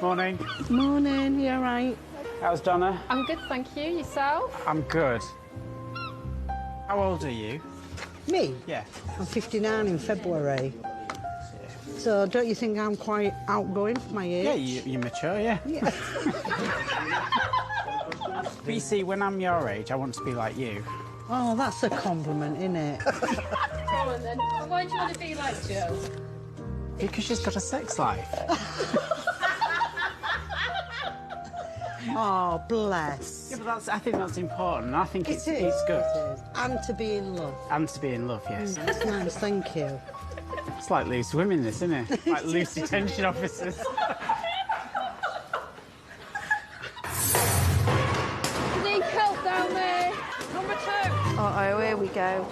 Morning. Morning, you all right? How's Donna? I'm good, thank you. Yourself? I'm good. How old are you? Me? Yeah. I'm 59 in February. So don't you think I'm quite outgoing for my age? Yeah, you're mature, yeah. Yeah. But you see, when I'm your age, I want to be like you. Oh, that's a compliment, isn't it? Go on then. Why do you want to be like Joe? Because she's got a sex life. Oh, bless. Yeah, but I think that's important. I think it's good. It is. And to be in love. And to be in love, yes. That's nice, thank you. It's like loose women, this, isn't it? Like loose detention officers. Need help down there. Number 2. Uh-oh, here we go.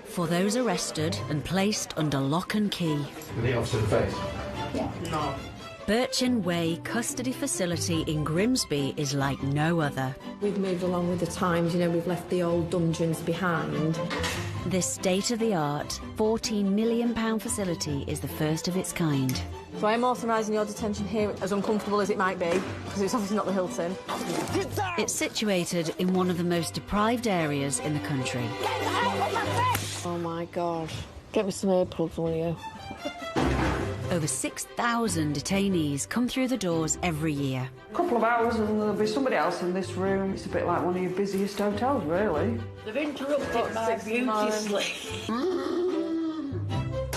For those arrested and placed under lock and key. The officer in the face? Yeah. No. Birchin Way Custody Facility in Grimsby is like no other. We've moved along with the times, you know, we've left the old dungeons behind. This state-of-the-art £14 million facility is the first of its kind. So I am authorising your detention here, as uncomfortable as it might be, because it's obviously not the Hilton. It's situated in one of the most deprived areas in the country. Oh, my God. Get me some earplugs, will you? Over 6,000 detainees come through the doors every year. A couple of hours and there'll be somebody else in this room. It's a bit like one of your busiest hotels, really. They've interrupted my beauty sleep.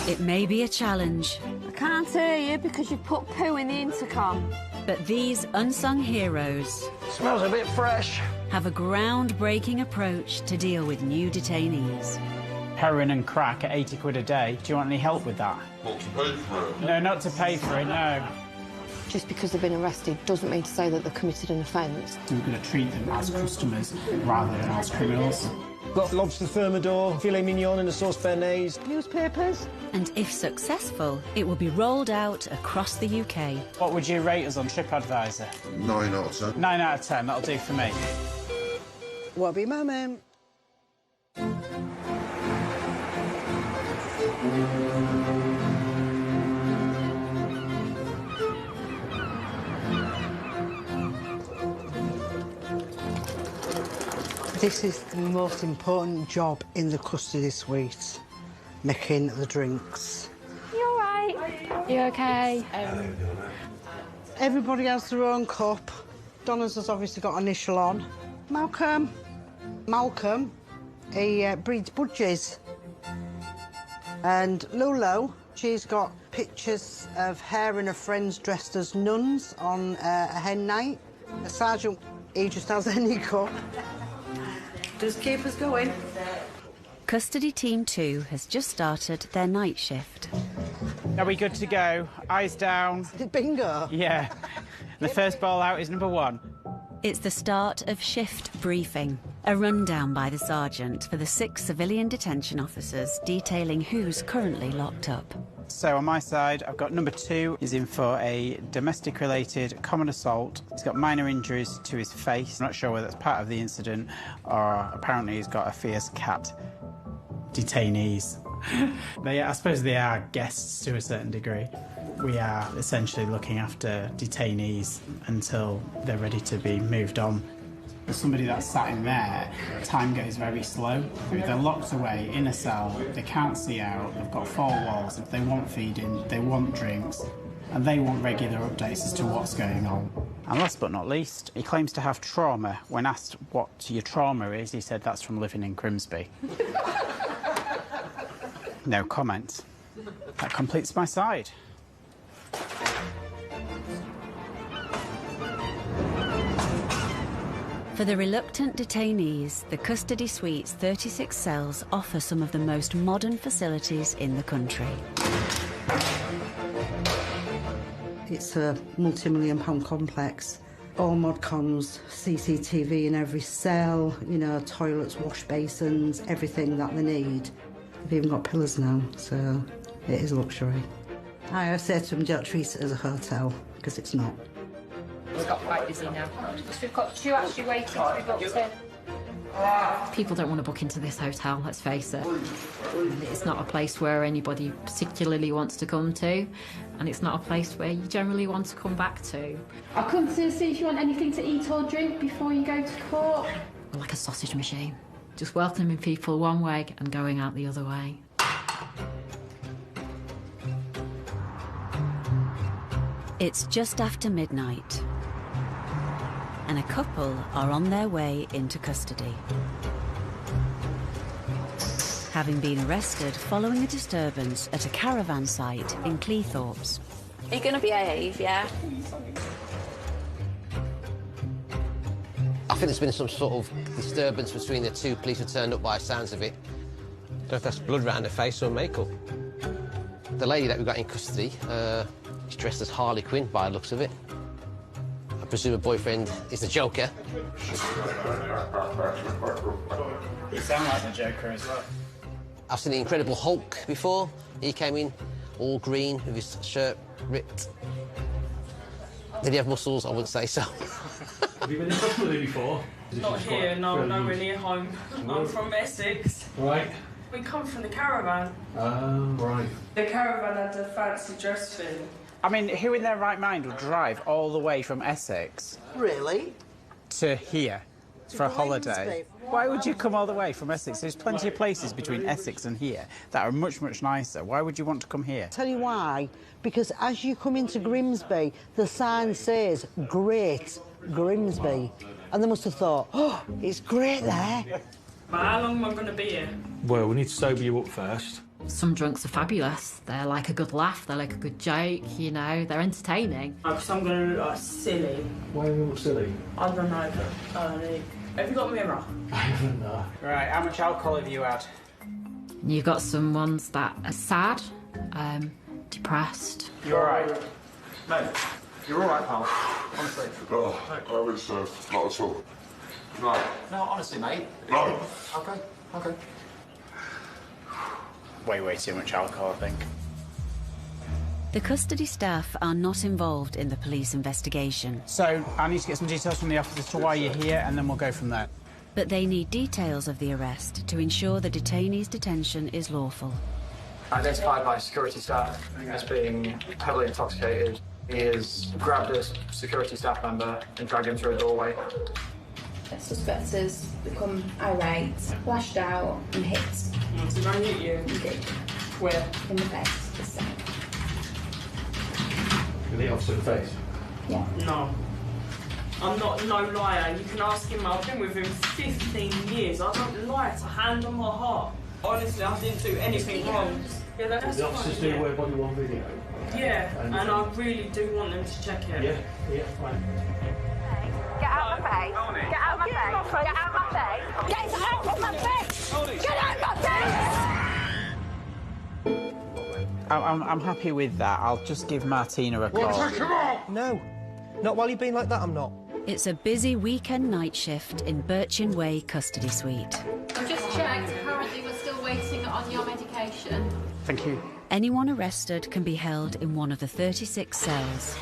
It may be a challenge, I can't hear you because you've put poo in the intercom. but these unsung heroes Smells a bit fresh. have a groundbreaking approach to deal with new detainees. Heroin and crack at 80 quid a day. Do you want any help with that? Not to pay for it. No, not to pay for it, no. Just because they've been arrested doesn't mean to say that they've committed an offence. We're going to treat them as customers rather than as criminals. Got lobster thermidor, filet mignon and a sauce béarnaise. Newspapers? And if successful, it will be rolled out across the UK. What would you rate us on TripAdvisor? 9 out of 10. 9 out of 10, that'll do for me. What be moment? This is the most important job in the custody suite, making the drinks. You all right? You OK? Everybody has their own cup. Donna's has obviously got an initial on. Malcolm, he breeds budgies. And Lulu, she's got pictures of her and her friends dressed as nuns on a hen night. The sergeant, he just has any cup. Just keep us going. Custody Team 2 has just started their night shift. Are we good to go? Eyes down. Bingo. Yeah. The first ball out is number 1. It's the start of shift briefing, a rundown by the sergeant for the 6 civilian detention officers detailing who's currently locked up. So on my side, I've got number 2 is in for a domestic-related common assault. He's got minor injuries to his face. I'm not sure whether it's part of the incident or apparently he's got a fierce cat. Detainees. I suppose they are guests to a certain degree. We are essentially looking after detainees until they're ready to be moved on. For somebody that's sat in there, time goes very slow. They're locked away in a cell, they can't see out, they've got 4 walls. If they want feeding, they want drinks, and they want regular updates as to what's going on. And last but not least, he claims to have trauma. When asked what your trauma is, he said that's from living in Grimsby. No comment. That completes my side. For the reluctant detainees, the custody suite's 36 cells offer some of the most modern facilities in the country. It's a multi-million-pound complex. All mod cons, CCTV in every cell, you know, toilets, wash basins, everything that they need. They've even got pillars now, so it is luxury. I say to them, don't treat it as a hotel, because it's not. It's got quite busy now. We've got 2 actually waiting to be booked in. People don't want to book into this hotel, let's face it. It's not a place where anybody particularly wants to come to, and it's not a place where you generally want to come back to. I'll come to see if you want anything to eat or drink before you go to court. We're like a sausage machine, just welcoming people one way and going out the other way. It's just after midnight, and a couple are on their way into custody. Having been arrested following a disturbance at a caravan site in Cleethorpes. Are you going to behave, yeah? I think there's been some sort of disturbance between the two police who turned up by the sounds of it. Don't know if that's blood around her face or makeup. The lady that we got in custody, she's dressed as Harley Quinn by the looks of it. I presume her boyfriend is the Joker. You sound like the Joker as well. I've seen the Incredible Hulk before. He came in all green with his shirt ripped. Did he have muscles? I wouldn't say so. Have you been in custody before? Not here, no, nowhere near home. I'm from Essex. Right. We come from the caravan. Right. The caravan had a fancy dress thing. I mean, who in their right mind would drive all the way from Essex? Really? To here for a holiday? Why would you come all the way from Essex? There's plenty of places between Essex and here that are much, much nicer. Why would you want to come here? Tell you why. Because as you come into Grimsby, the sign says, Great Grimsby. And they must have thought, oh, it's great there. But how long am I going to be here? Well, we need to sober you up first. Some drunks are fabulous. They're like a good laugh, they're like a good joke, you know, they're entertaining. Because I'm going to look like silly. Why are you look silly? I don't know, but have you got a mirror? I haven't, no. Right, how much alcohol have you had? You've got some ones that are sad, depressed. You all right? No, you're all right, pal. Honestly. Oh, I was not at all. No. No, honestly, mate. No. Okay. Way too much alcohol, I think. The custody staff are not involved in the police investigation. So, I need to get some details from the office as to why you're here, and then we'll go from there. But they need details of the arrest to ensure the detainee's detention is lawful. Identified by security staff as being heavily intoxicated. He has grabbed a security staff member and dragged him through a doorway. The suspect has become irate, lashed out and hit. Did I hit you? He did. Where? In the face, this side. You hit officer in the face? Yeah. No. I'm not no liar. You can ask him. I've been with him 15 years. I don't lie to hand on my heart. Honestly, I didn't do anything wrong. Yeah, that's the officers fine, do yeah. wear body-worn video? Yeah, and I really do want them to check it. Yeah, fine. Get out of my face. Get out of my face. Get out of my face. Get out of my face. Get out of my face. I'm happy with that. I'll just give Martina a call. No. Not while you've been like that, I'm not. It's a busy weekend night shift in Birchin Way Custody Suite. I've just checked. Currently, we're still waiting on your medication. Thank you. Anyone arrested can be held in one of the 36 cells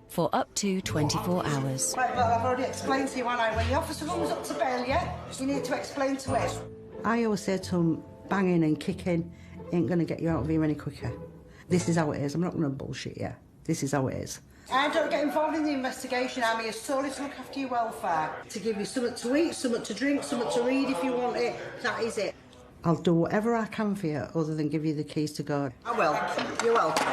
for up to 24 hours. Right, well, I've already explained to you, haven't I? When the officer comes up to bail you, you need to explain to us. I always say to him, banging and kicking ain't going to get you out of here any quicker. This is how it is. I'm not going to bullshit you. This is how it is. I don't get involved in the investigation. I'm here solely to look after your welfare, to give you something to eat, something to drink, something to read if you want it. That is it. I'll do whatever I can for you other than give you the keys to go. I will. You're welcome.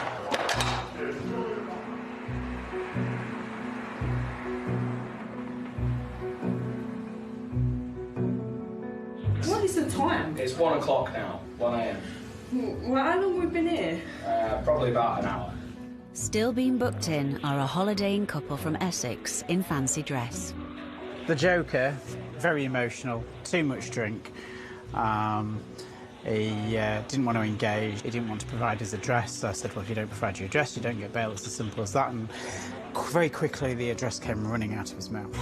What is the time? It's 1 o'clock now, 1 a.m. Well, how long have we been here? Probably about an hour. Still being booked in are a holidaying couple from Essex in fancy dress. The Joker, very emotional, too much drink. He didn't want to engage, he didn't want to provide his address, so I said, well, if you don't provide your address, you don't get bail, it's as simple as that, and very quickly the address came running out of his mouth.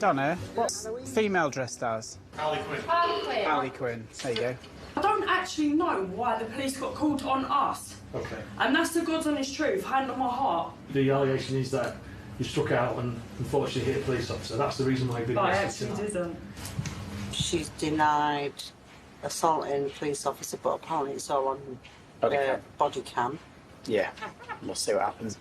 Donna, what's female dressed as? Harley Quinn. Harley Quinn. Harley Quinn, there you go. I don't actually know why the police got called on us. Okay. And that's the God's honest truth, hand on my heart. The allegation is that You struck out and unfortunately hit a police officer. That's the reason why you've been arrested tonight. didn't. She's denied assaulting a police officer, but apparently it's all on body cam. Yeah, we'll see what happens.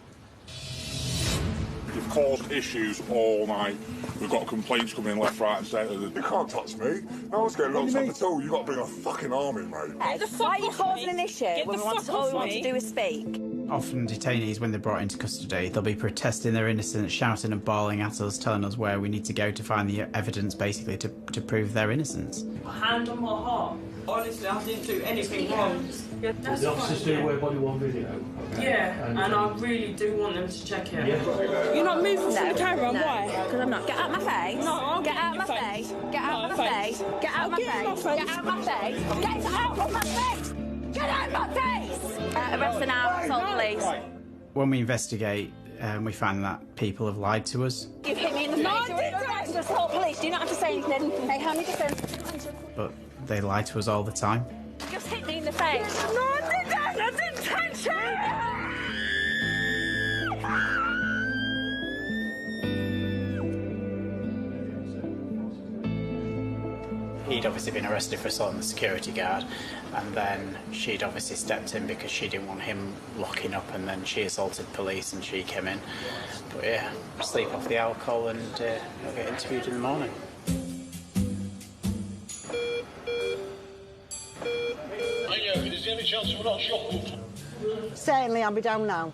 You've caused issues all night. We've got complaints coming in left, right and centre. You can't touch me. I was getting locked up at all. You've got to bring a fucking army, mate. Why are you causing an issue when all we want to do is speak? Often detainees, when they're brought into custody, they'll be protesting their innocence, shouting and bawling at us, telling us where we need to go to find the evidence, basically, to prove their innocence. Hand on my heart. Honestly, I didn't do anything wrong. Yeah, that's The officers do wear body-worn video. Okay. Yeah, and I really do want them to check it. Yeah. You're not moving from the camera, why? Because I'm not. Get out my face. No, get out my face. Get out my face. Get out my face. Get out my face. Get out of my face. Get out my face. Arrest her now. Assault police. When we investigate, we find that people have lied to us. You've hit me in the face. You're arrested for assault police. Do you not have to say anything? Hey, how many defence? But they lie to us all the time. You just hit me in the face. No, I didn't. I didn't touch you. He'd obviously been arrested for assaulting the security guard, and then she'd obviously stepped in because she didn't want him locking up, and then she assaulted police and she came in. But yeah, sleep off the alcohol and he'll get interviewed in the morning. Is there any chance we're not shopping? Certainly, I'll be down now.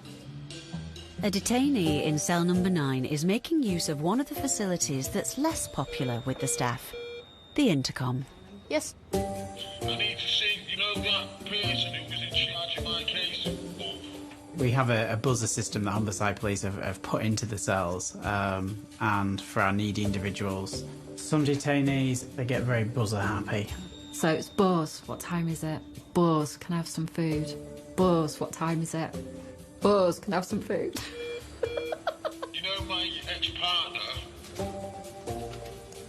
A detainee in cell number 9 is making use of one of the facilities that's less popular with the staff. The intercom. Yes. I need to see, that person who was in charge of my case. We have a buzzer system that Humberside Police have put into the cells, and for our needy individuals. Some detainees, they get very buzzer happy. So it's Buzz, what time is it? Buzz, can I have some food? Buzz, what time is it? Buzz, can I have some food? My ex-partner,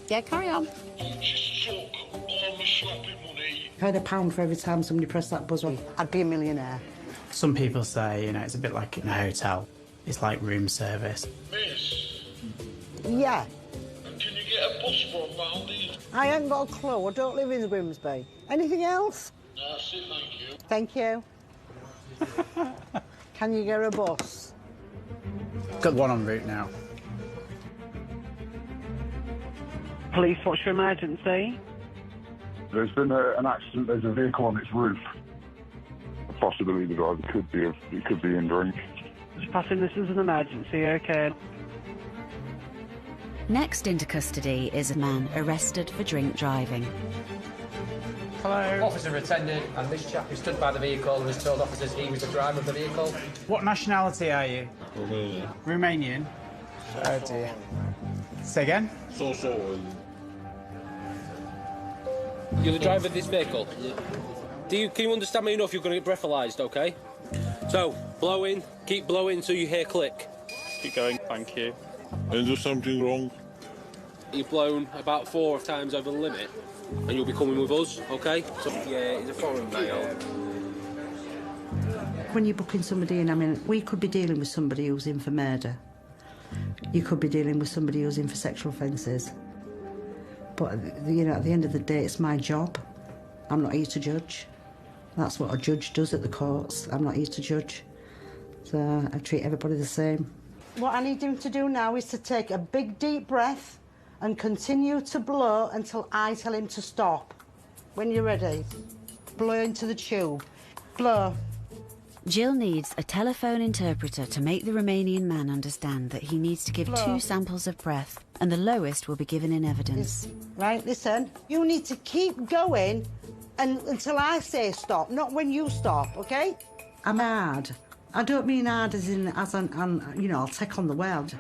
Yeah, carry on. she took all my shopping money. If I had £1 for every time somebody pressed that buzzer, I'd be a millionaire. Some people say, it's a bit like in a hotel. It's like room service. Miss, Yeah. can you get a bus from round here? I ain't got a clue. I don't live in Grimsby. Anything else? That's it, thank you. Thank you. Can you get a bus? Got one en route now. Police, what's your emergency? There's been an accident. There's a vehicle on its roof. Possibly the driver could be in drink. Just passing this as an emergency, okay? Next into custody is a man arrested for drink driving. Hello. Officer attended, and this chap who stood by the vehicle and has told officers he was the driver of the vehicle. What nationality are you? Romanian. Oh dear. Say again? You're the driver of this vehicle? Yeah. Can you understand me enough? You're going to get breathalyzed, OK? So, blow in, keep blowing until you hear click. Keep going, thank you. Is there something wrong? You've blown about 4 times over the limit, and you'll be coming with us, OK? So, yeah, he's a foreign male. When you're booking somebody in, we could be dealing with somebody who's in for murder. You could be dealing with somebody who's in for sexual offences. But, at the end of the day, it's my job. I'm not here to judge. That's what a judge does at the courts. I'm not here to judge. So I treat everybody the same. What I need him to do now is to take a big, deep breath and continue to blow until I tell him to stop. When you're ready, blow into the tube. Blow. Jill needs a telephone interpreter to make the Romanian man understand that he needs to give 2 samples of breath, and the lowest will be given in evidence. Right, listen. You need to keep going until I say stop, not when you stop, OK? I'm hard. I don't mean hard as I'll take on the world.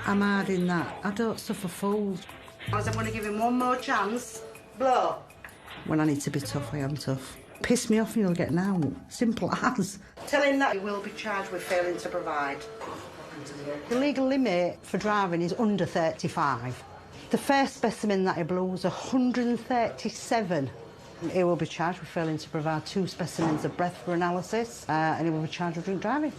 I'm hard in that I don't suffer fools. I'm going to give him one more chance. Blow. When I need to be tough, I am tough. Piss me off and you'll get an out. Simple as. Tell him that he will be charged with failing to provide. The legal limit for driving is under 35. The first specimen that he blew was 137. He will be charged with failing to provide 2 specimens of breath for analysis, and he will be charged with drink driving.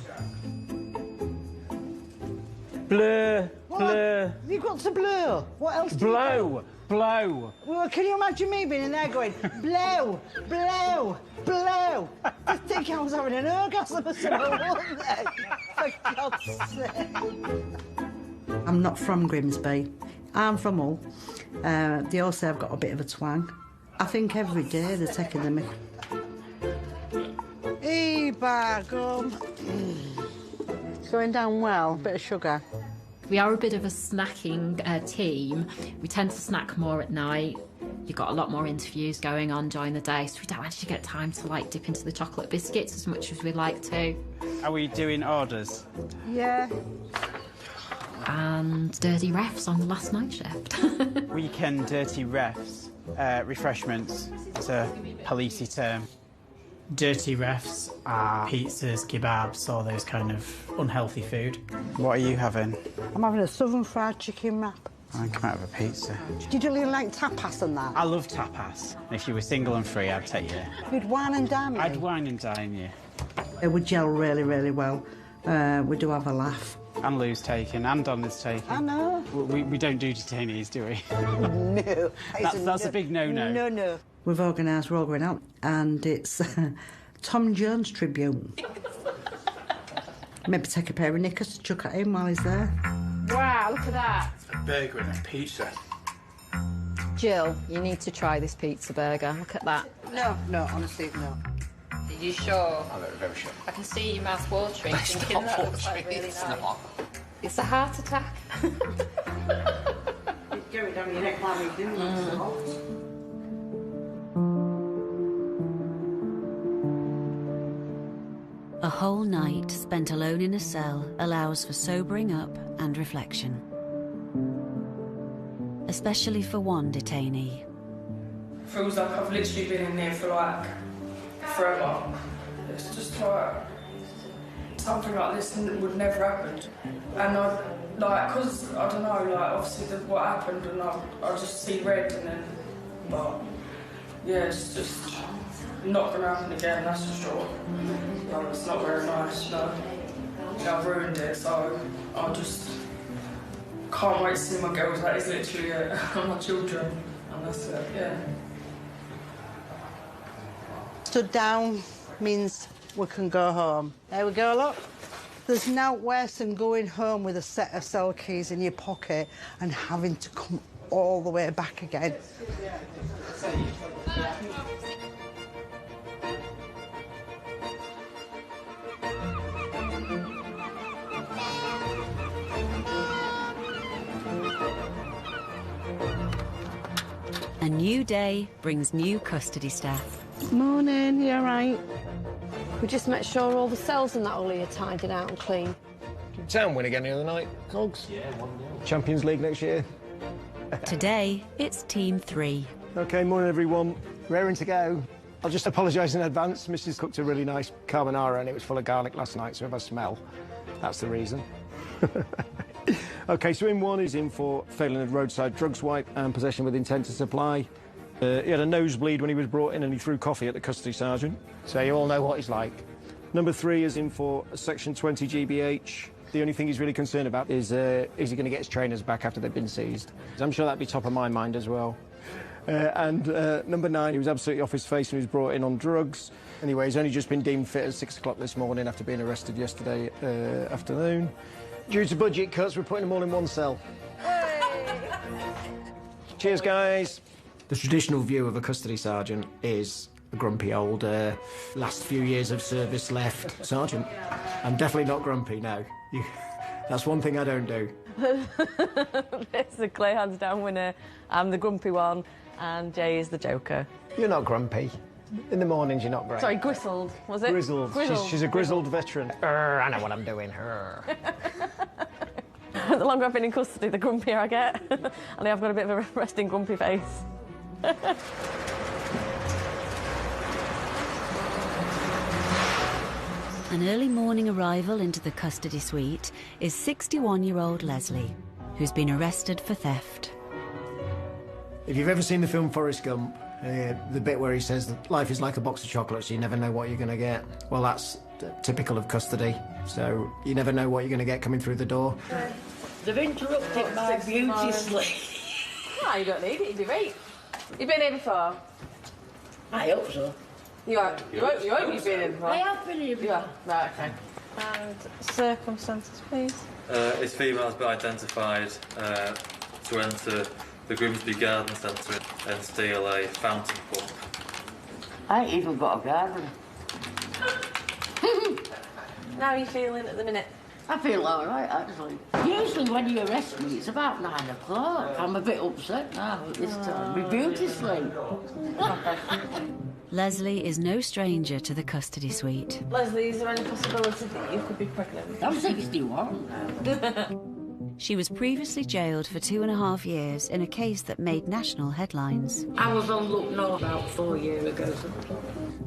Blur, What? blur. You've got to blow. What else do you Blow, blow. Well, can you imagine me being in there going, blow, blow, blow? I think I was having an orgasm or something, wasn't I? For God's sake. I'm not from Grimsby. I'm from Hull. They all say I've got a bit of a twang. I think every day they're taking the mick. Hey, bagum. It's going down well. Bit of sugar. We are a bit of a snacking team. We tend to snack more at night. You've got a lot more interviews going on during the day, so we don't actually get time to, like, dip into the chocolate biscuits as much as we'd like to. Are we doing orders? Yeah. And dirty refs on the last night shift. Weekend dirty refs. Refreshments. It's a policey term. Dirty refs are pizzas, kebabs, all those kind of unhealthy food. What are you having? I'm having a southern fried chicken wrap. I come out of a pizza. Do you really like tapas and that? I love tapas. If you were single and free, I'd take you. You'd wine and dine me? I'd wine and dine you. It would gel really, really well. We do have a laugh. And Lou's taken, and Donna's taken. I know. We don't do detainees, do we? No. That's a big no-no. No, no. We've organised, we're all going out, and it's Tom Jones tribute. Maybe take a pair of knickers to chuck at him while he's there. Wow, look at that. A burger and a pizza. Jill, you need to try this pizza burger. Look at that. No, honestly, no. Are you sure? I'm very sure. I can see your mouth watering. Thinking that looks like really nice. Not. It's a heart attack. You go it down your neck while we do A whole night spent alone in a cell allows for sobering up and reflection. Especially for one detainee. Feels like I've literally been in there for like forever. It's just like something like this would never happen. And I, like, because I don't know, like, obviously what happened, and I just see red, and then, but yeah, it's just not going to happen again, that's for sure. Like, it's not very nice, you know. I've ruined it, so I just can't wait to see my girls. That is literally it. My children, and that's it, yeah. Stood down means we can go home. There we go, look. There's now worse than going home with a set of cell keys in your pocket and having to come all the way back again. A new day brings new custody staff. Morning, you all right? We just make sure all the cells and that all are tidied out and clean. Did Town win again the other night, Cogs? Yeah, 1-0. Champions League next year. Today, it's Team 3. OK, morning, everyone. Raring to go. I'll just apologise in advance. Mrs. cooked a really nice carbonara and it was full of garlic last night, so if I smell, that's the reason. OK, so in one is in for failing a roadside drug swipe and possession with intent to supply. He had a nosebleed when he was brought in and he threw coffee at the custody sergeant. So you all know what he's like. Number 3 is in for Section 20 GBH. The only thing he's really concerned about is he going to get his trainers back after they've been seized? I'm sure that'd be top of my mind as well. Number 9, he was absolutely off his face when he was brought in on drugs. Anyway, he's only just been deemed fit at 6 o'clock this morning after being arrested yesterday afternoon. Due to budget cuts, we're putting them all in one cell. Hey. Cheers, guys. The traditional view of a custody sergeant is a grumpy old, last few years of service left sergeant. I'm definitely not grumpy, no. That's one thing I don't do. Basically, hands down winner. I'm the grumpy one, and Jay is the Joker. You're not grumpy. In the mornings, you're not great. Sorry, grizzled, was it? Grizzled. She's a grizzled veteran. I know what I'm doing. The longer I've been in custody, the grumpier I get. And I've got a bit of a resting grumpy face. An early morning arrival into the custody suite is 61-year-old Leslie, who's been arrested for theft. If you've ever seen the film Forrest Gump, the bit where he says that life is like a box of chocolates, you never know what you're going to get. Well, that's typical of custody, so you never know what you're going to get coming through the door. They've interrupted my beauty sleep. No, you don't need it, you'd be right. You've been here before? I hope so. You are. You won't you've been here before? I have been here before. Right, okay. And circumstances, please. This female has been identified to enter the Grimsby Garden Centre and steal a fountain pump. I ain't even got a garden. How are you feeling at the minute? I feel all right, actually. Usually when you arrest me, it's about 9 o'clock. I'm a bit upset now at this time. My beauty sleep. Leslie is no stranger to the custody suite. Leslie, is there any possibility that you could be pregnant? I'm 61. She was previously jailed for 2.5 years in a case that made national headlines. I was on Look North about 4 years ago.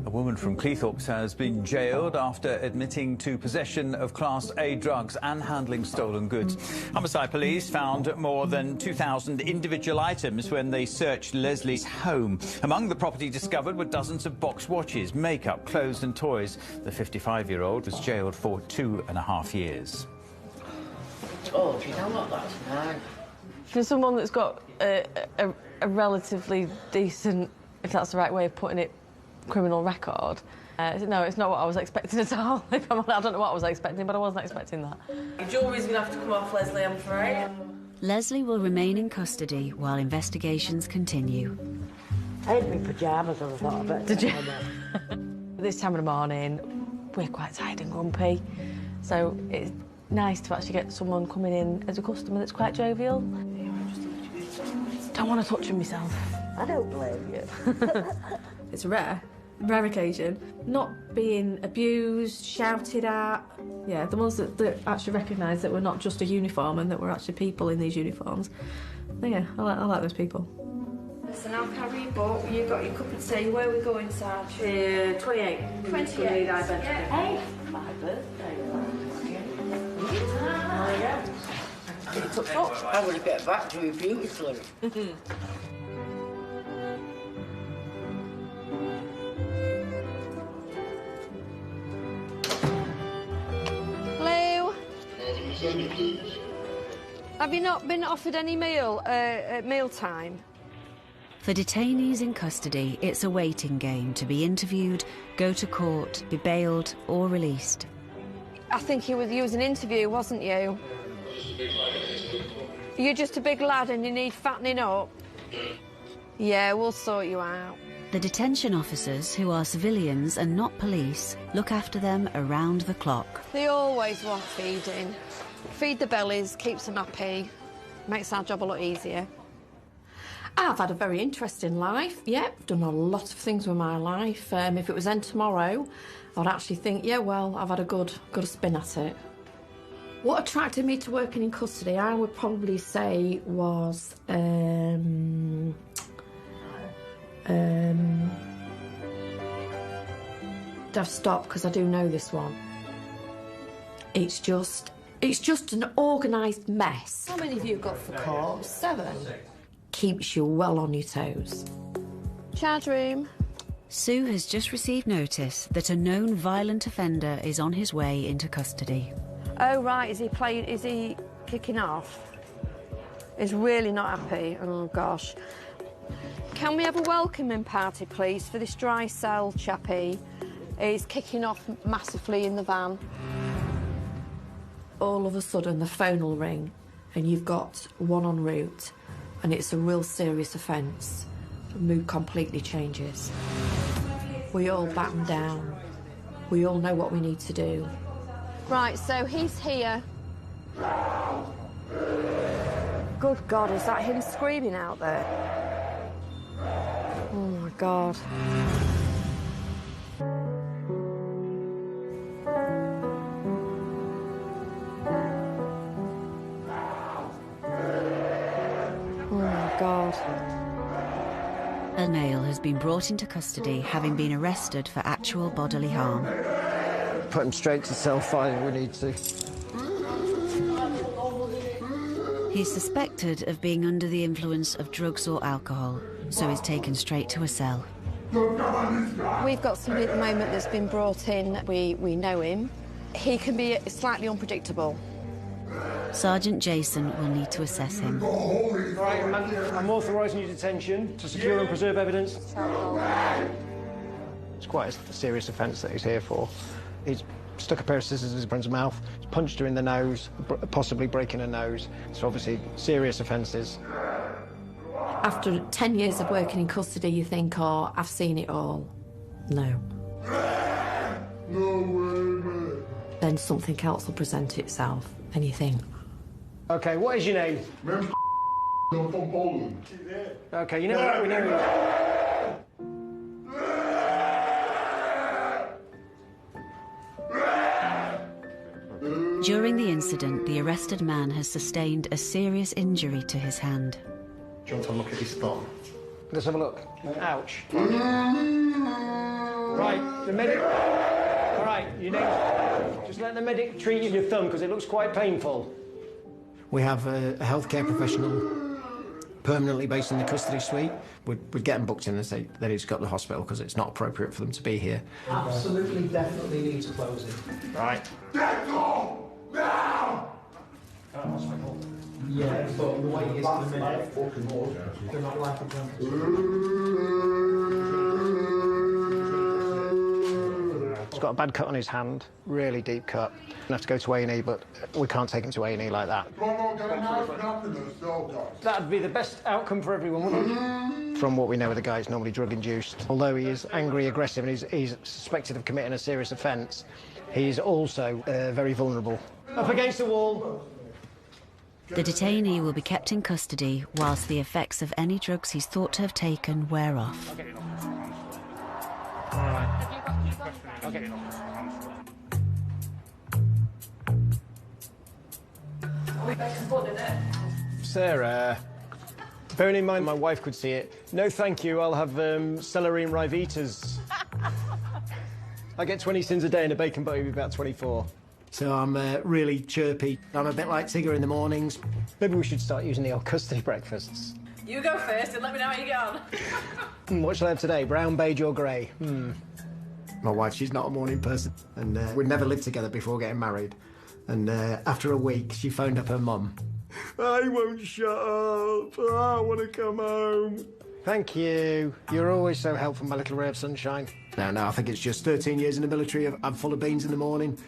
A woman from Cleethorpes has been jailed after admitting to possession of Class A drugs and handling stolen goods. Homicide police found more than 2,000 individual items when they searched Leslie's home. Among the property discovered were dozens of box watches, makeup, clothes and toys. The 55-year-old was jailed for 2.5 years. Oh, do you know what? That's nice. For someone that's got a relatively decent, if that's the right way of putting it, criminal record, no, it's not what I was expecting at all. If I'm honest, I don't know what I was expecting, but I wasn't expecting that. Your jewellery's going to have to come off, Leslie, I'm afraid. Leslie will remain in custody while investigations continue. I had my pyjamas on, I thought I better. Did you? This time of the morning, we're quite tired and grumpy, so it's nice to actually get someone coming in as a customer that's quite jovial. Don't want to touch him myself. I don't blame you. It's rare occasion. Not being abused, shouted at. Yeah, the ones that actually recognise that we're not just a uniform and that we're actually people in these uniforms. Yeah, I like those people. Listen, I'll carry your book. You got your cup of tea. Where are we going, Sarge? 28. 28. Yeah. Hey, my birthday. I want to get back to you beautifully. Hello? Have you not been offered any meal at meal time? For detainees in custody, it's a waiting game to be interviewed, go to court, be bailed or released. I think you was an interview, wasn't you? You're just a big lad and you need fattening up? Yeah, we'll sort you out. The detention officers, who are civilians and not police, look after them around the clock. They always want feeding. Feed the bellies, keeps them happy, makes our job a lot easier. I've had a very interesting life, yeah. I've done a lot of things with my life. If it was then tomorrow, I'd actually think, yeah, well, I've had a good spin at it. What attracted me to working in custody, I would probably say, was I've stopped because I do know this one. It's just an organised mess. How many have you got for court? 7. Keeps you well on your toes. Charge room. Sue has just received notice that a known violent offender is on his way into custody. Oh, right, is he kicking off? He's really not happy. Oh, gosh. Can we have a welcoming party, please, for this dry cell chappie? He's kicking off massively in the van. All of a sudden, the phone will ring and you've got one en route and it's a real serious offence. The mood completely changes. We all batten down. We all know what we need to do. Right, so he's here. Good God, is that him screaming out there? Oh, my God. Oh, my God. A male has been brought into custody, having been arrested for actual bodily harm. Put him straight to cell-file if we need to. He's suspected of being under the influence of drugs or alcohol, so is taken straight to a cell. We've got somebody at the moment that's been brought in. We know him. He can be slightly unpredictable. Sergeant Jason will need to assess him. Right, I'm authorising your detention to secure and preserve evidence. It's quite a serious offence that he's here for. He's stuck a pair of scissors in his friend's mouth, he's punched her in the nose, possibly breaking her nose. So obviously serious offences. After 10 years of working in custody, you think, oh, I've seen it all. No. No way, mate. Then something else will present itself, and you think... OK, what is your name? I'm from Poland. OK, you know what we know. During the incident, the arrested man has sustained a serious injury to his hand. Do you want to look at his thumb? Let's have a look. Ouch. Right, the medic... All right, you know, just let the medic treat your thumb, because it looks quite painful. We have a healthcare professional permanently based in the custody suite. We'd get them booked in and say that he's got to the hospital, because it's not appropriate for them to be here. Absolutely, definitely need to close it. Right. Now! Hospital. Yeah, but the way it is at the minute, they're not like it. He's got a bad cut on his hand, really deep cut. We'll have to go to A&E, but we can't take him to A&E like that. That'd be the best outcome for everyone, wouldn't it? From what we know of the guy, he's normally drug-induced. Although he is angry, aggressive, and he's suspected of committing a serious offence, he's also very vulnerable. Up against the wall. The detainee will be kept in custody whilst the effects of any drugs he's thought to have taken wear off. All right. Okay. Sarah, bearing in mind my wife could see it, no thank you, I'll have celery and Rivitas. I get 20 sins a day and a bacon butty with about 24. So I'm really chirpy. I'm a bit like Tigger in the mornings. Maybe we should start using the old custody breakfasts. You go first and let me know how you get on. What shall I have today? Brown, beige or grey? My wife, she's not a morning person. And we'd never lived together before getting married. And after a week, she phoned up her mum. I won't shut up. I want to come home. Thank you. You're always so helpful, my little ray of sunshine. No, I think it's just 13 years in the military. I'm full of beans in the morning.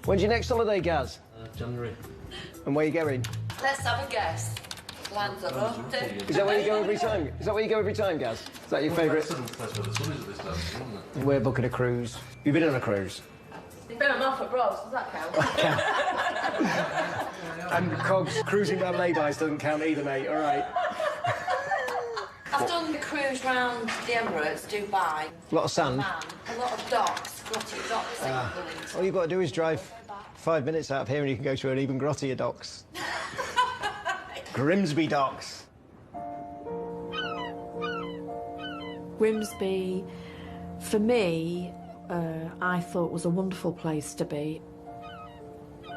When's your next holiday, Gaz? January. And where are you going? Let's have a guess. Lanzarote. Is that where you go every time? Is that where you go every time, Gaz? Is that your favourite? We're booking a cruise. You've been on a cruise? You've been on Norfolk Broads, does that count? And Cogs cruising around laybys doesn't count either, mate. All right. I've done the cruise round the Emirates, Dubai. A lot of sand. A lot of docks, grotty docks. All you've got to do is drive 5 minutes out of here and you can go to an even grottier docks. Grimsby docks. Grimsby, for me, I thought was a wonderful place to be.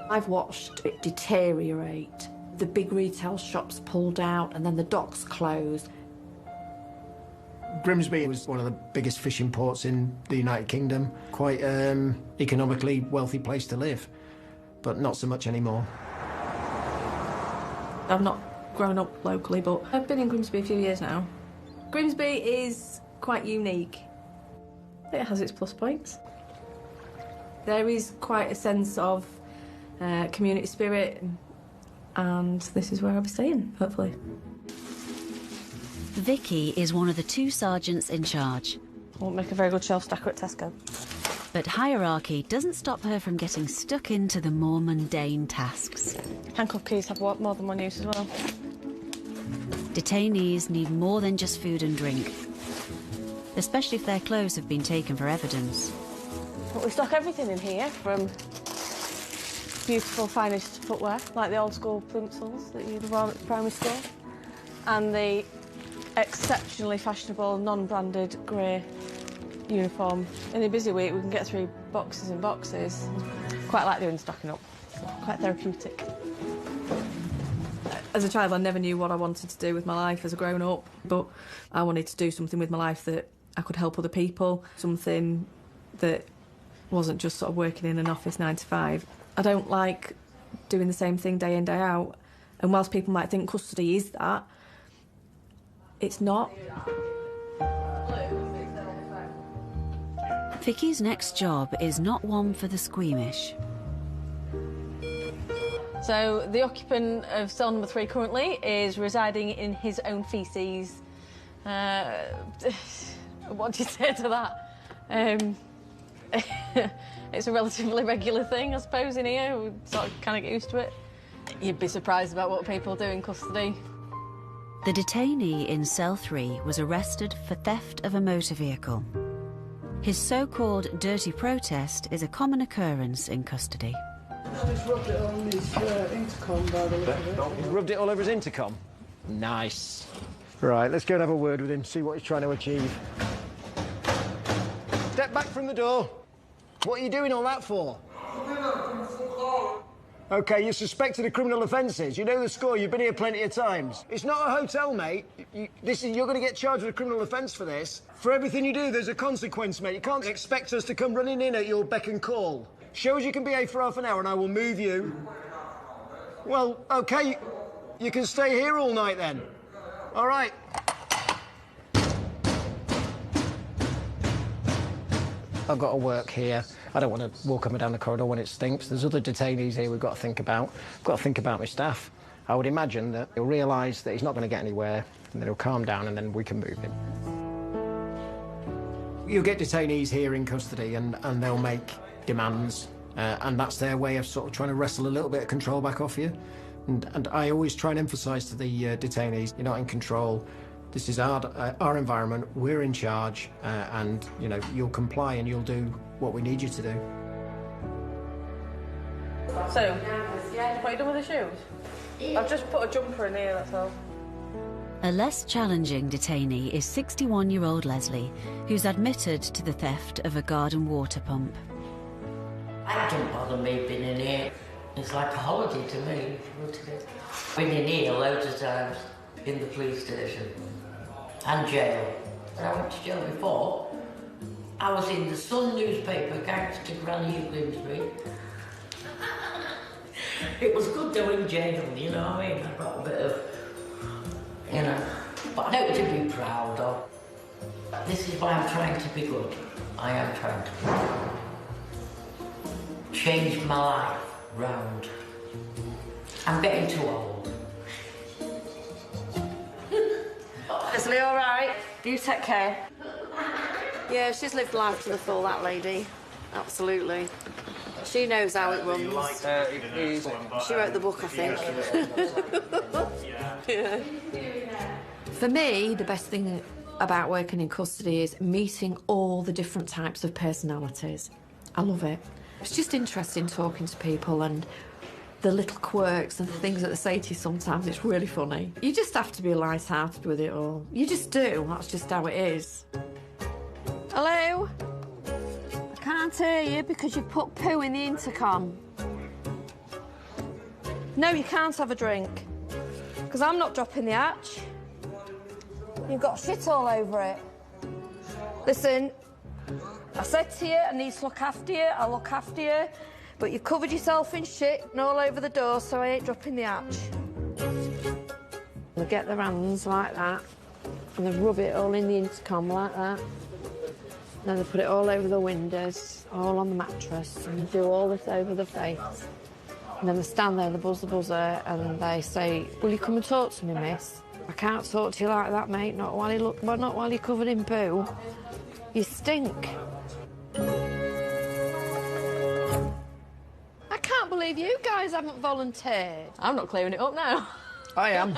I've watched it deteriorate. The big retail shops pulled out and then the docks closed. Grimsby was one of the biggest fishing ports in the United Kingdom. Quite economically wealthy place to live, but not so much anymore. I've not grown up locally, but I've been in Grimsby a few years now. Grimsby is quite unique. It has its plus points. There is quite a sense of community spirit, and this is where I'll be staying, hopefully. Vicky is one of the 2 sergeants in charge. Won't make a very good shelf stacker at Tesco. But hierarchy doesn't stop her from getting stuck into the more mundane tasks. Handcuff keys have more than one use as well. Detainees need more than just food and drink, especially if their clothes have been taken for evidence. But we stock everything in here, from beautiful, finest footwear, like the old-school plimsolls that you'd have worn at primary school, and the exceptionally fashionable, non-branded grey uniform. In a busy week, we can get through boxes and boxes. Quite like doing stocking up. Quite therapeutic. As a child, I never knew what I wanted to do with my life as a grown-up, but I wanted to do something with my life that I could help other people, something that wasn't just sort of working in an office 9 to 5. I don't like doing the same thing day in, day out. And whilst people might think custody is that, it's not. Vicky's next job is not one for the squeamish. So the occupant of cell number 3 currently is residing in his own faeces. What do you say to that? It's a relatively regular thing, I suppose, in here. We sort of kind of get used to it. You'd be surprised about what people do in custody. The detainee in cell 3 was arrested for theft of a motor vehicle. His so-called dirty protest is a common occurrence in custody. He's rubbed it on his intercom by the look of it. He's rubbed it all over his intercom? Nice. Right, let's go and have a word with him, see what he's trying to achieve. Step back from the door. What are you doing all that for? OK, you're suspected of criminal offences. You know the score, you've been here plenty of times. It's not a hotel, mate. You're going to get charged with a criminal offence for this. For everything you do, there's a consequence, mate. You can't expect us to come running in at your beck and call. Show us you can behave for half an hour and I will move you. Well, OK, you can stay here all night then. All right. I've got to work here. I don't want to walk up and down the corridor when it stinks. There's other detainees here we've got to think about. I've got to think about my staff. I would imagine that he'll realise that he's not going to get anywhere, and then he'll calm down, and then we can move him. You'll get detainees here in custody, and they'll make demands, and that's their way of sort of trying to wrestle a little bit of control back off you. And I always try and emphasise to the detainees, you're not in control. This is our environment, we're in charge, and, you know, you'll comply and you'll do what we need you to do. So, what are you doing with the shoes? I've just put a jumper in here, that's all. A less challenging detainee is 61-year-old Leslie, who's admitted to the theft of a garden water pump. It don't bother me being in here. It's like a holiday to me. Been in here loads of times, in the police station and jail. When I went to jail before, I was in the Sun newspaper, gangster granny of Grimsby. It was good doing jail, you know what I mean? I got a bit of, you know, but I know to be proud of. This is why I'm trying to be good. I am trying to be good. Change my life round. I'm getting too old. Leslie, all right? You take care. Yeah, she's lived life to the full, that lady. Absolutely. She knows how it runs. She wrote the book, I think. Yeah. For me, the best thing about working in custody is meeting all the different types of personalities. I love it. It's just interesting talking to people and the little quirks and the things that they say to you sometimes. It's really funny. You just have to be light-hearted with it all. You just do. That's just how it is. Hello? I can't hear you because you've put poo in the intercom. No, you can't have a drink. Because I'm not dropping the hatch. You've got shit all over it. Listen, I said to you, I need to look after you, I'll look after you, but you've covered yourself in shit and all over the door, so I ain't dropping the hatch. They get their hands like that, and they rub it all in the intercom like that. Then they put it all over the windows, all on the mattress, and they do all this over the face. And then they stand there, they buzz the buzzer, and they say, will you come and talk to me, miss? I can't talk to you like that, mate, not while you're covered in poo. You stink. I can't believe you guys haven't volunteered. I'm not clearing it up now. I am.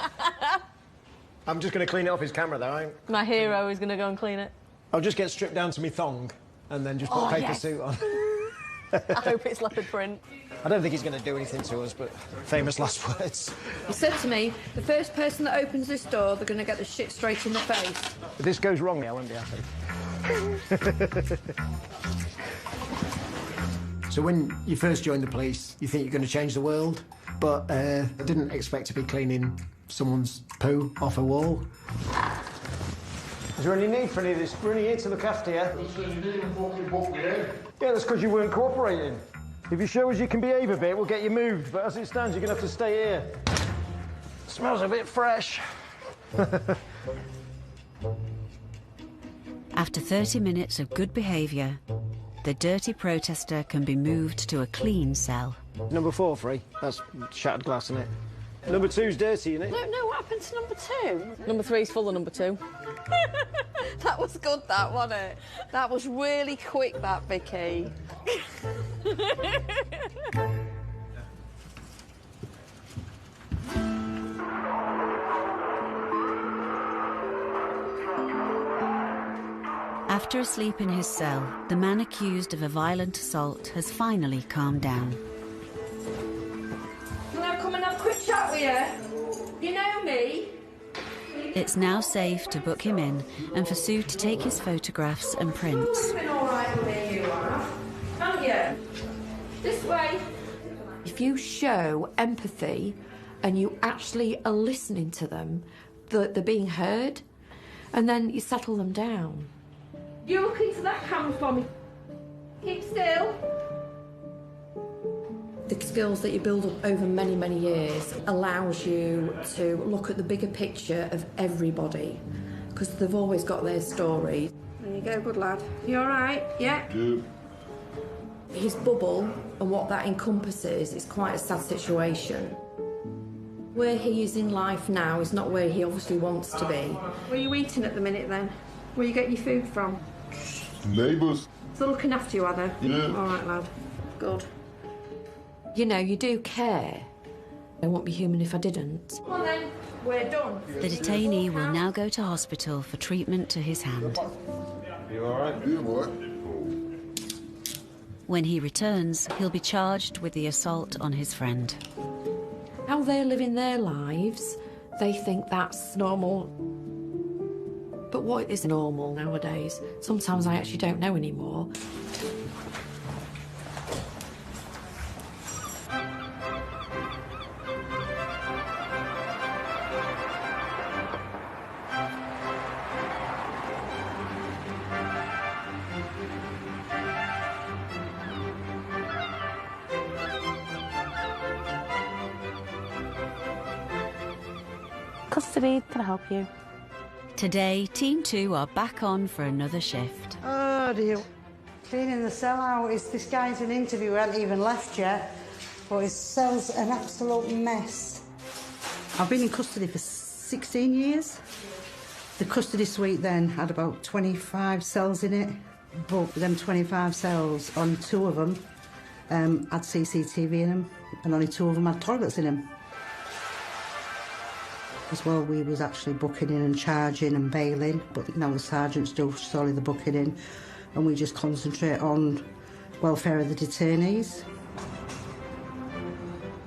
I'm just going to clean it off his camera, though. My hero is going to go and clean it. I'll just get stripped down to me thong and then just put a paper suit on. I hope it's leopard print. I don't think he's going to do anything to us, but famous last words. He said to me, the first person that opens this door, they're going to get the shit straight in the face. If this goes wrong, I won't be happy. So when you first join the police, you think you're going to change the world, but I didn't expect to be cleaning someone's poo off a wall. Is there any need for any of this? We're only here to look after you. Yeah, that's because you weren't cooperating. If you show us you can behave a bit, we'll get you moved, but as it stands, you're going to have to stay here. Smells a bit fresh. After 30 minutes of good behaviour, the dirty protester can be moved to a clean cell. Number 4 free. That's shattered glass, isn't it? Number 2's dirty, isn't it? No, what happened to number 2? Number 3's full of number 2. That was good, that, wasn't it? That was really quick, that, Vicky. After asleep in his cell, the man accused of a violent assault has finally calmed down. Can I come and have a quick chat with you? You know me? It's now safe to book him in and for Sue to take his photographs and prints. You've been all right with me, you have. Haven't you? This way. If you show empathy and you actually are listening to them, they're being heard, and then you settle them down. You look into that camera for me. Keep still. The skills that you build up over many, many years allows you to look at the bigger picture of everybody, because they've always got their story. There you go, good lad. You all right? Yeah? Yeah. His bubble and what that encompasses is quite a sad situation. Where he is in life now is not where he obviously wants to be. Where are you eating at the minute, then? Where you get your food from? Neighbours. They're looking after you, are they? Yeah. All right, lad. Good. You know, you do care. I won't be human if I didn't. Come on then, we're done. The detainee will now go to hospital for treatment to his hand. You all right? Yeah, I'm all right. When he returns, he'll be charged with the assault on his friend. How they're living their lives, they think that's normal. But what is normal nowadays? Sometimes I actually don't know anymore. Custody, can I help you? Today, Team 2 are back on for another shift. Oh dear. Cleaning the cell out. This guy's an interview, he hasn't even left yet, but his cell's an absolute mess. I've been in custody for 16 years. The custody suite then had about 25 cells in it, but them 25 cells, only 2 of them had CCTV in them, and only 2 of them had toilets in them. As well, we was actually booking in and charging and bailing, but now the sergeants do solely the booking in, and we just concentrate on welfare of the detainees.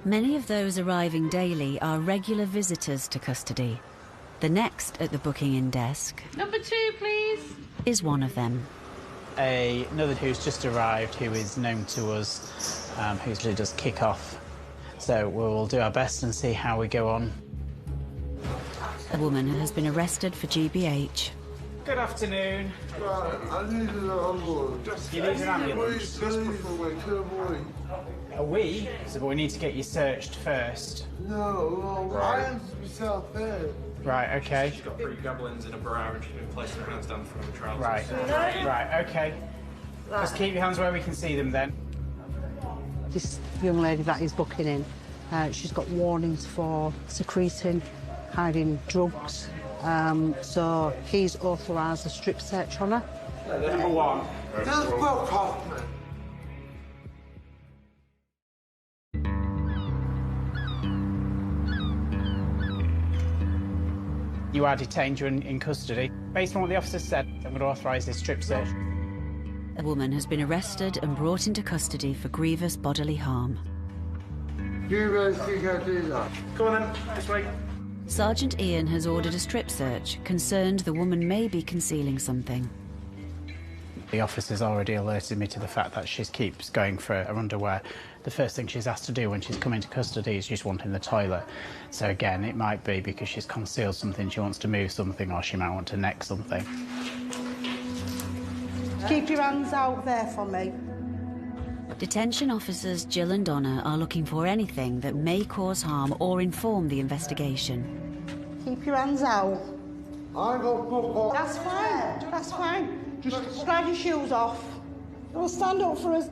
Many of those arriving daily are regular visitors to custody. The next at the booking-in desk... Number 2, please. ...is one of them. Another who's just arrived, who is known to us, who usually does kick off. So we'll do our best and see how we go on. A woman has been arrested for GBH. Good afternoon. Right, I need an ambulance. You need an ambulance? Just before we come A wee? So, but we need to get you searched first. No, I am myself there. Right, okay. She's got 3 goblins in a bra and she's been placing her hands down from the trousers. Right, okay. Just keep your hands where we can see them then. This young lady that is booking in, she's got warnings for secreting, hiding drugs. So he's authorised a strip search on her. Number 1. Just fuck off, man. You are detained, you're in custody. Based on what the officer said, I'm going to authorise this strip search. A woman has been arrested and brought into custody for grievous bodily harm. You guys think I do that? Come on then, this way. Sergeant Ian has ordered a strip search, concerned the woman may be concealing something. The officer's already alerted me to the fact that she keeps going for her underwear. The first thing she's asked to do when she's come into custody is just wanting the toilet. So again, it might be because she's concealed something, she wants to move something, or she might want to neck something. Keep your hands out there for me. Detention officers Jill and Donna are looking for anything that may cause harm or inform the investigation. Keep your hands out. That's fine, that's fine. Just drag your shoes off. Don't stand up for us.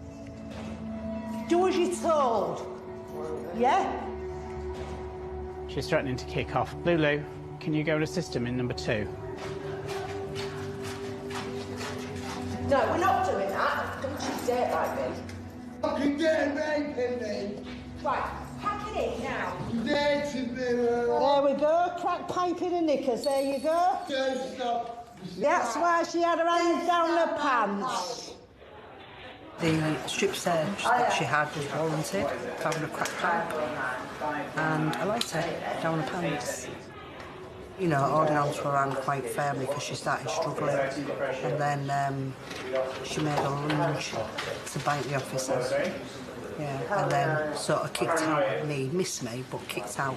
Do as you're told. Yeah? She's threatening to kick off. Lulu, can you go and assist him in number 2? No, we're not doing that. Don't you dare like me. Fucking dare raping me. Right, pack it in now. Dating me. There we go. Crack pipe in her knickers. There you go. Don't stop. That's why she had her hands down her pants. The strip search that she had was warranted, found a crack pipe and a lighter down her pants. You know, holding on to her hand quite firmly because she started struggling. And then she made a lunge to bite the officer. Yeah, and then sort of kicked out at me, missed me, but kicked out.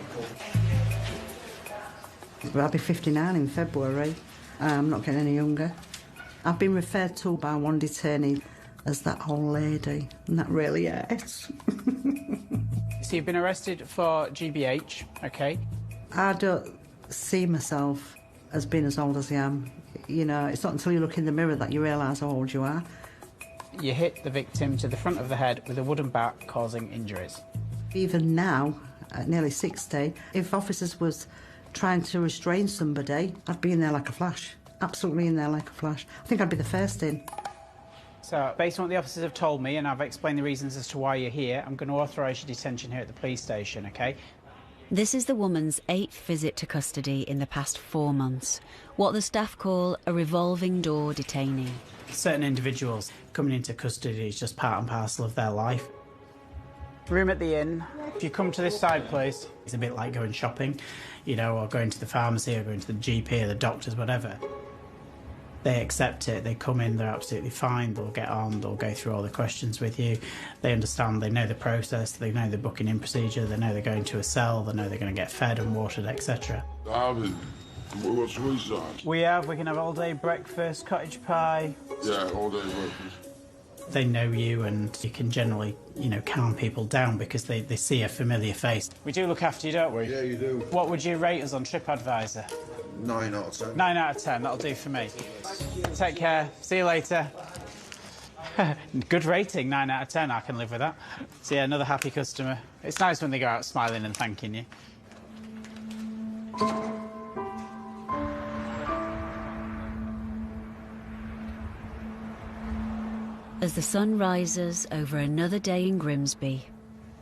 Well, I'll be 59 in February. I'm not getting any younger. I've been referred to by one detainee as that old lady, and that really hurts. So you've been arrested for GBH, OK? I don't see myself as being as old as I am. You know, it's not until you look in the mirror that you realise how old you are. You hit the victim to the front of the head with a wooden bat, causing injuries. Even now, at nearly 60, if officers was trying to restrain somebody, I'd be in there like a flash. Absolutely in there like a flash. I think I'd be the first in. So, based on what the officers have told me, and I've explained the reasons as to why you're here, I'm going to authorise your detention here at the police station, OK? This is the woman's 8th visit to custody in the past 4 months, what the staff call a revolving door detainee. Certain individuals coming into custody is just part and parcel of their life. Room at the inn. If you come to this side, please, it's a bit like going shopping, you know, or going to the pharmacy or going to the GP or the doctors, whatever. They accept it, they come in, they're absolutely fine, they'll get on, they'll go through all the questions with you. They understand, they know the process, they know the booking in procedure, they know they're going to a cell, they know they're going to get fed and watered, etc. What's we side? We can have all-day breakfast, cottage pie. Yeah, all-day breakfast. They know you, and you can generally, you know, calm people down because they see a familiar face. We do look after you, don't we? Yeah, you do. What would you rate us on TripAdvisor? 9 out of 10. 9 out of 10, that'll do for me. Take care, see you later. Good rating, 9 out of 10, I can live with that. So yeah, another happy customer. It's nice when they go out smiling and thanking you. As the sun rises over another day in Grimsby.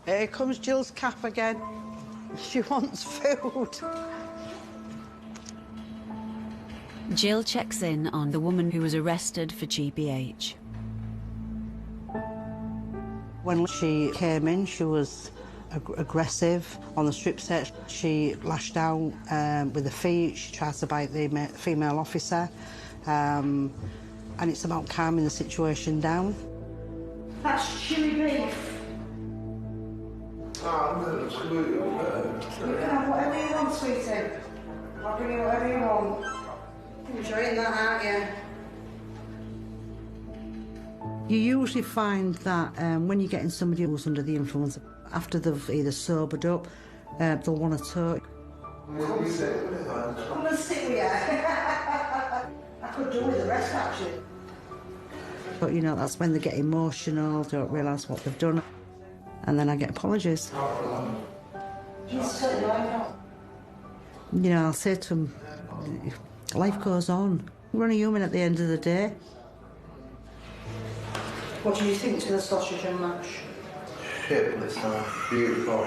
Here comes Jill's cap again. She wants food. Jill checks in on the woman who was arrested for GBH. When she came in, she was aggressive on the strip search. She lashed out with her feet. She tried to bite the female officer. And it's about calming the situation down. That's chili beef. Oh, no, it's good. You can have whatever you want, sweetie. I'll bring you whatever you want. Enjoying that, aren't you? You usually find that when you're getting somebody who's under the influence, after they've either sobered up, they'll want to talk. Come and sit with me, man. Come and sit with you. I could do with the rest, actually. But, you know, that's when they get emotional, don't realise what they've done. And then I get apologies. You certainly like that. You know, I'll say to them, life goes on. We're only human at the end of the day. What do you think to the sausage and mash? Shit, but it's beautiful.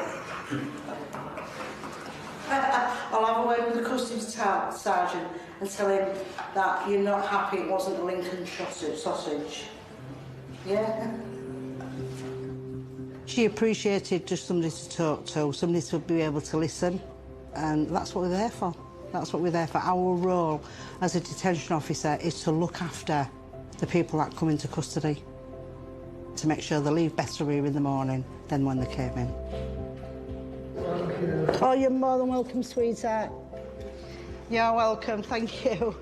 I'll have a word with the customs sergeant and tell him that you're not happy it wasn't a Lincoln sausage. Yeah? She appreciated just somebody to talk to, somebody to be able to listen, and that's what we're there for. That's what we're there for. Our role as a detention officer is to look after the people that come into custody, to make sure they leave better here in the morning than when they came in. Oh, you're more than welcome, sweetheart. You're welcome, thank you.